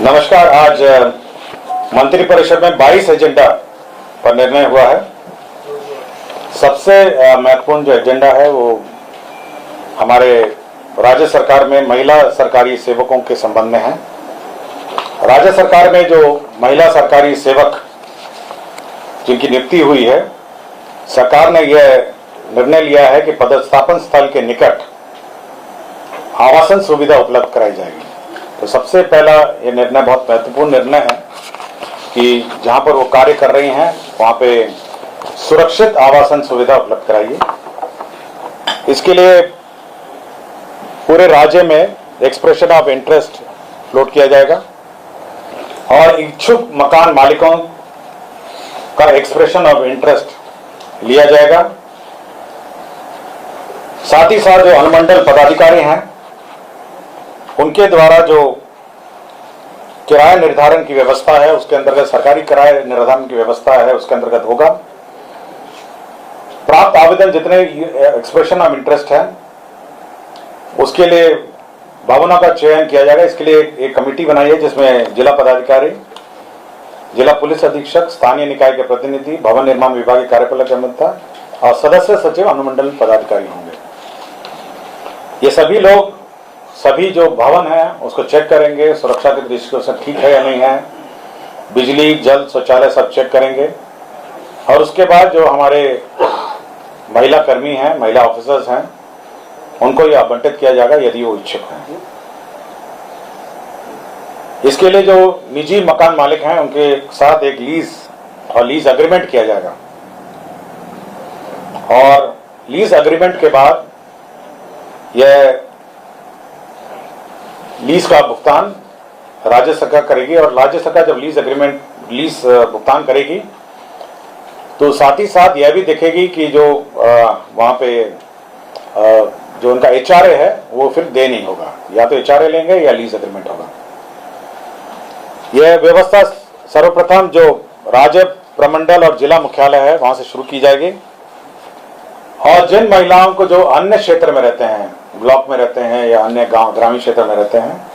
नमस्कार। आज मंत्रिपरिषद में 22 एजेंडा पर निर्णय हुआ है। सबसे महत्वपूर्ण जो एजेंडा है वो हमारे राज्य सरकार में महिला सरकारी सेवकों के संबंध में है। राज्य सरकार में जो महिला सरकारी सेवक जिनकी नियुक्ति हुई है, सरकार ने यह निर्णय लिया है कि पदस्थापन स्थल के निकट आवासन सुविधा उपलब्ध कराई जाएगी। तो सबसे पहला ये निर्णय बहुत महत्वपूर्ण निर्णय है कि जहां पर वो कार्य कर रही हैं वहां पे सुरक्षित आवासन सुविधा उपलब्ध कराइए। इसके लिए पूरे राज्य में एक्सप्रेशन ऑफ इंटरेस्ट फ्लोट किया जाएगा और इच्छुक मकान मालिकों का एक्सप्रेशन ऑफ इंटरेस्ट लिया जाएगा। साथ ही साथ जो अनुमंडल पदाधिकारी हैं उनके द्वारा जो किराया निर्धारण की व्यवस्था है उसके अंतर्गत सरकारी किराया निर्धारण की व्यवस्था है उसके अंतर्गत होगा। प्राप्त आवेदन जितने एक्सप्रेशन ऑफ इंटरेस्ट है उसके लिए भवनों का चयन किया जाएगा। इसके लिए एक कमेटी बनाई है जिसमें जिला पदाधिकारी, जिला पुलिस अधीक्षक, स्थानीय निकाय के प्रतिनिधि, भवन निर्माण विभाग के कार्यपालक अभियंता और सदस्य सचिव अनुमंडल पदाधिकारी होंगे। ये सभी लोग सभी जो भवन है उसको चेक करेंगे, सुरक्षा की दृष्टि से ठीक है या नहीं है, बिजली, जल, शौचालय सब चेक करेंगे। और उसके बाद जो हमारे महिला कर्मी हैं, महिला ऑफिसर्स हैं, उनको ये आवंटित किया जाएगा यदि वो इच्छुक हैं। इसके लिए जो निजी मकान मालिक हैं उनके साथ एक लीज एग्रीमेंट किया जाएगा और लीज एग्रीमेंट के बाद यह लीज का भुगतान राज्य सरकार करेगी और राज्य सरकार जब लीज भुगतान करेगी तो साथ ही साथ यह भी देखेगी कि जो वहां पे जो उनका एचआरए है वो फिर दे नहीं होगा, या तो एचआरए लेंगे या लीज एग्रीमेंट होगा। यह व्यवस्था सर्वप्रथम जो राज्य प्रमंडल और जिला मुख्यालय है वहां से शुरू की जाएगी और जिन महिलाओं को जो अन्य क्षेत्र में रहते हैं, ब्लॉक में रहते हैं या अन्य गांव ग्रामीण क्षेत्र में रहते हैं,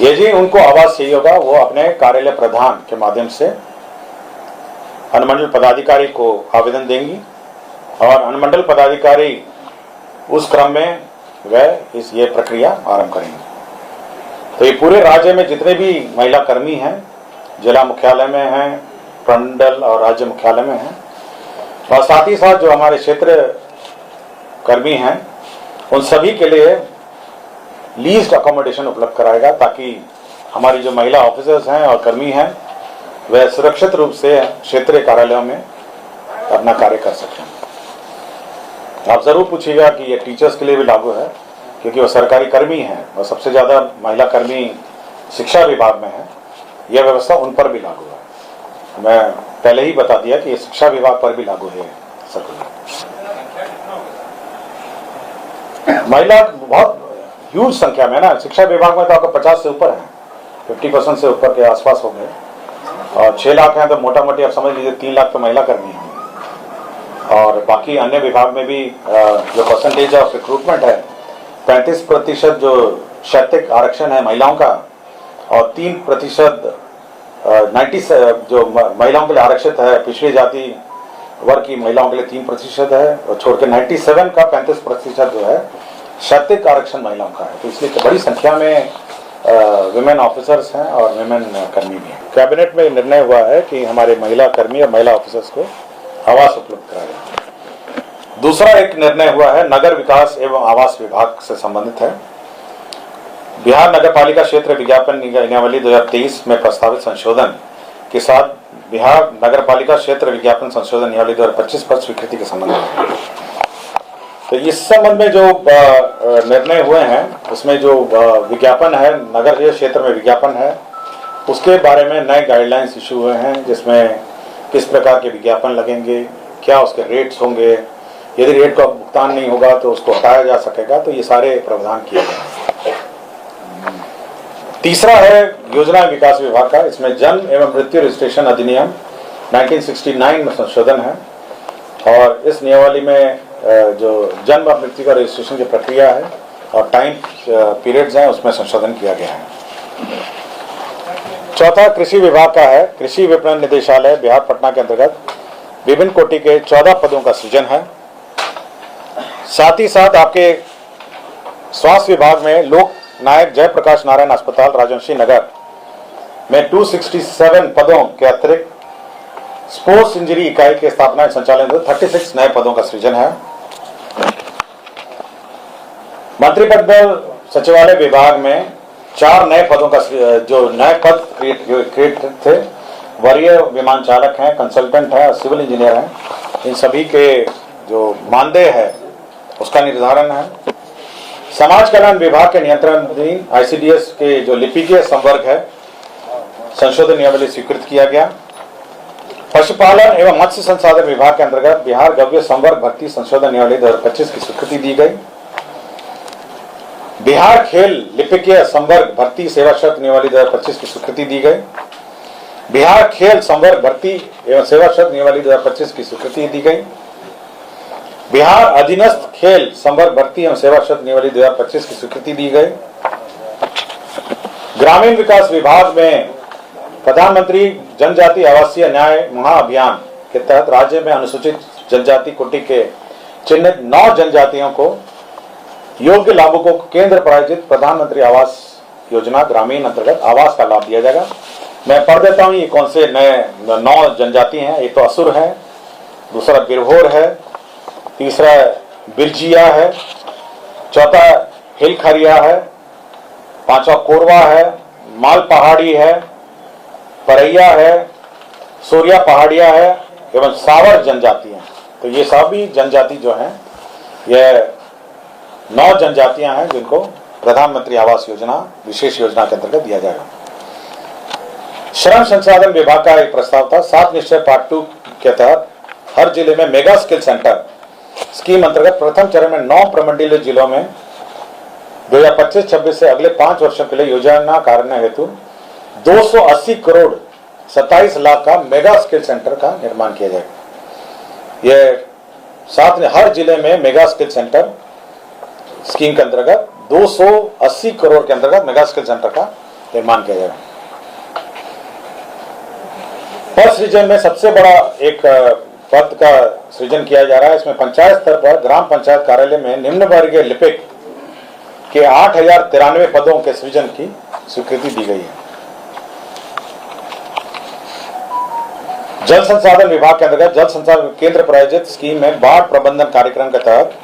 यदि उनको आवास चाहिए होगा वो अपने कार्यालय प्रधान के माध्यम से अनुमंडल पदाधिकारी को आवेदन देंगी और अनुमंडल पदाधिकारी उस क्रम में वह ये प्रक्रिया आरंभ करेंगे। तो ये पूरे राज्य में जितने भी महिला कर्मी हैं, जिला मुख्यालय में हैं, प्रमंडल और राज्य मुख्यालय में हैं और साथ ही साथ जो हमारे क्षेत्र कर्मी हैं उन सभी के लिए लीज्ड अकोमोडेशन उपलब्ध कराएगा ताकि हमारी जो महिला ऑफिसर्स हैं और कर्मी हैं वह सुरक्षित रूप से क्षेत्रीय कार्यालयों में अपना कार्य कर सकें। आप जरूर पूछिएगा कि ये टीचर्स के लिए भी लागू है क्योंकि वो सरकारी कर्मी हैं और सबसे ज्यादा महिला कर्मी शिक्षा विभाग में है। यह व्यवस्था उन पर भी लागू है। मैं पहले ही बता दिया कि ये शिक्षा विभाग पर भी लागू है। महिला बहुत ह्यूज संख्या में ना, शिक्षा विभाग में तो आपका 50 से ऊपर है, 50% से ऊपर के आसपास हो गए और 6 लाख हैं तो मोटा मोटी आप समझ लीजिए 3 लाख तो महिला कर्मी हैं। और बाकी अन्य विभाग में भी जो परसेंटेज ऑफ रिक्रूटमेंट है 35% जो शैक्षिक आरक्षण है महिलाओं का और 3% 90 जो महिलाओं के लिए आरक्षित है, पिछड़ी जाति वर्ग की महिलाओं के लिए 3% है और छोड़ के 97 का 35% जो है शैक्षिक आरक्षण महिलाओं का है। तो इसलिए तो बड़ी संख्या में विमेन ऑफिसर्स हैं और विमेन कर्मी भी हैं। कैबिनेट में निर्णय हुआ है कि हमारे महिला कर्मी और महिला ऑफिसर्स को आवास उपलब्ध कराया जाए। दूसरा एक निर्णय हुआ है नगर विकास एवं आवास विभाग से संबंधित है। बिहार नगर पालिका क्षेत्र विज्ञापन नियमावली 2023 में प्रस्तावित संशोधन के साथ बिहार नगर पालिका क्षेत्र विज्ञापन संशोधन नियमावली 2025 पर स्वीकृति के संबंध में, तो इस संबंध में जो निर्णय हुए हैं उसमें जो विज्ञापन है, नगर क्षेत्र में विज्ञापन है, उसके बारे में नए गाइडलाइंस इशू हुए हैं जिसमें किस प्रकार के विज्ञापन लगेंगे, क्या उसके रेट्स होंगे, यदि रेट का भुगतान नहीं होगा तो उसको हटाया जा सकेगा। तो ये सारे प्रावधान किए गए हैं। तीसरा है योजना विकास विभाग का। इसमें जन्म एवं मृत्यु रजिस्ट्रेशन अधिनियम 1969 में संशोधन है और इस नियमावली में जो जन्म और मृत्यु का रजिस्ट्रेशन की प्रक्रिया है और टाइम पीरियड्स हैं उसमें संशोधन किया गया है। चौथा कृषि विभाग का है। कृषि विपणन निदेशालय बिहार पटना के अंतर्गत विभिन्न कोटि के 14 पदों का सृजन है। साथ ही साथ आपके स्वास्थ्य विभाग में लोक नायक जयप्रकाश नारायण अस्पताल राजवंशी नगर में 267 पदों के अतिरिक्त स्पोर्ट्स इंजरी इकाई के स्थापना संचालन 36 नए पदों का सृजन है। मंत्रिपरिषद सचिवालय विभाग में 4 नए पदों का जो नए पद क्रिएट थे, वरीय विमान चालक हैं, कंसल्टेंट है, सिविल इंजीनियर हैं, इन सभी के जो मानदेय है उसका निर्धारण है। समाज कल्याण विभाग के नियंत्रणाधीन आईसीडीएस के जो लिपिकीय संवर्ग है संशोधन नियमावली स्वीकृत किया गया। पशुपालन एवं मत्स्य संसाधन विभाग के अंतर्गत बिहार गव्य संवर्ग भर्ती संशोधन नियमावली 2025 की स्वीकृति दी गई। बिहार खेल लिपिकीय संवर्ग भर्ती सेवा शर्त नियमावली 2025 की स्वीकृति दी गई। बिहार खेल संवर्ग भर्ती एवं सेवा शर्त नियमावली 2025 की स्वीकृति दी गई। बिहार अधीनस्थ खेल संवर्ग भर्ती एवं सेवा शर्त नियमावली 2025 की स्वीकृति दी गई। ग्रामीण विकास विभाग में प्रधानमंत्री जनजाति आवासीय न्याय महाअभियान के तहत राज्य में अनुसूचित जनजाति कोटि के चिन्हित 9 जनजातियों को योग्य लाभुकों को केंद्र प्रायोजित प्रधानमंत्री आवास योजना ग्रामीण अंतर्गत आवास का लाभ दिया जाएगा। मैं पढ़ देता हूं ये कौन से नए 9 जनजाति हैं। एक तो असुर है, दूसरा बिरहोर है, तीसरा बिरजिया है, चौथा हिलखरिया है, पांचवा कोरवा है, माल पहाड़ी है, परैया है, सूर्या पहाड़िया है एवं सावर जनजाति हैं। तो ये सभी जनजाति जो हैं यह 9 जनजातियां हैं जिनको प्रधानमंत्री आवास योजना विशेष योजना के अंतर्गत दिया जाएगा। श्रम संसाधन विभाग का एक प्रस्ताव था 7 निश्चय पार्ट 2 के तहत हर जिले में मेगा स्किल सेंटर स्कीम अंतर्गत प्रथम चरण में 9 प्रमंडलीय जिलों में 2025-26 से अगले 5 वर्षों के लिए योजना कार्यान्वयन हेतु 280 करोड़ 27 लाख का मेगा स्किल सेंटर का निर्माण किया जाएगा। यह साथ में हर जिले में मेगा स्किल सेंटर स्कीम के अंतर्गत 280 करोड़ के अंतर्गत मेगा स्किल सेंटर का निर्माण किया जाएगा। पद सृजन में सबसे बड़ा एक पद का सृजन किया जा रहा है। इसमें पंचायत स्तर पर ग्राम पंचायत कार्यालय में निम्न वर्गीय लिपिक के 8093 पदों के सृजन की स्वीकृति दी गई है। जल संसाधन विभाग के अंतर्गत जल संसाधन केंद्र प्रायोजित स्कीम में बाढ़ प्रबंधन कार्यक्रम के तहत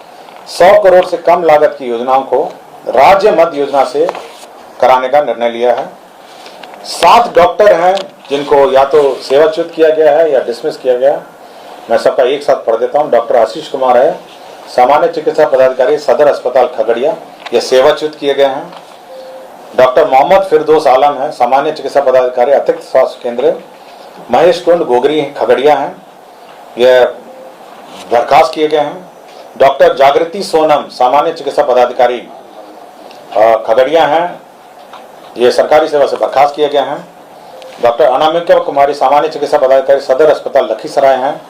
100 करोड़ से कम लागत की योजनाओं को राज्य मध्य योजना से कराने का निर्णय लिया है। 7 डॉक्टर हैं जिनको या तो सेवाच्युत किया गया है या डिसमिस किया गया। मैं सबका एक साथ पढ़ देता हूं। डॉक्टर आशीष कुमार है, सामान्य चिकित्सा पदाधिकारी सदर अस्पताल खगड़िया, ये सेवाच्युत किए गए हैं। डॉक्टर मोहम्मद फिरदौस आलम है, सामान्य चिकित्सा पदाधिकारी अतिरिक्त स्वास्थ्य केंद्र महेश कुंड गोगरी खगड़िया हैं, यह बर्खास्त किए गए हैं। डॉक्टर जागृति सोनम सामान्य चिकित्सा पदाधिकारी खगड़िया हैं, ये सरकारी सेवा से बर्खास्त किए गए हैं। डॉक्टर अनामिका कुमारी सामान्य चिकित्सा पदाधिकारी सदर अस्पताल लखीसराय हैं,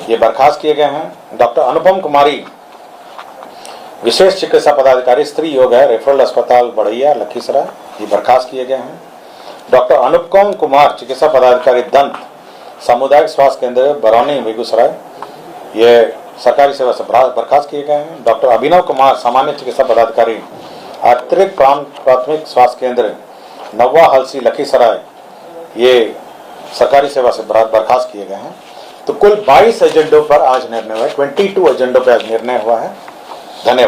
ये बर्खास्त किए गए हैं। डॉक्टर अनुपम कुमारी विशेष चिकित्सा पदाधिकारी स्त्री योग है, रेफरल अस्पताल बढ़ैया लखीसराय, ये बर्खास्त किए गए हैं। डॉक्टर अनुपम कुमार चिकित्सा पदाधिकारी दंत सामुदायिक स्वास्थ्य केंद्र बरौनी बेगूसराय, ये सरकारी सेवा से बर्खास्त किए गए हैं। डॉक्टर अभिनव कुमार सामान्य चिकित्सा पदाधिकारी अतिरिक्त प्राथमिक स्वास्थ्य केंद्र नवा हलसी लखीसराय, ये सरकारी सेवा से बर्खास्त किए गए हैं। तो कुल 22 एजेंडों पर आज निर्णय हुआ है, 22 एजेंडों पर आज निर्णय हुआ है। धन्यवाद।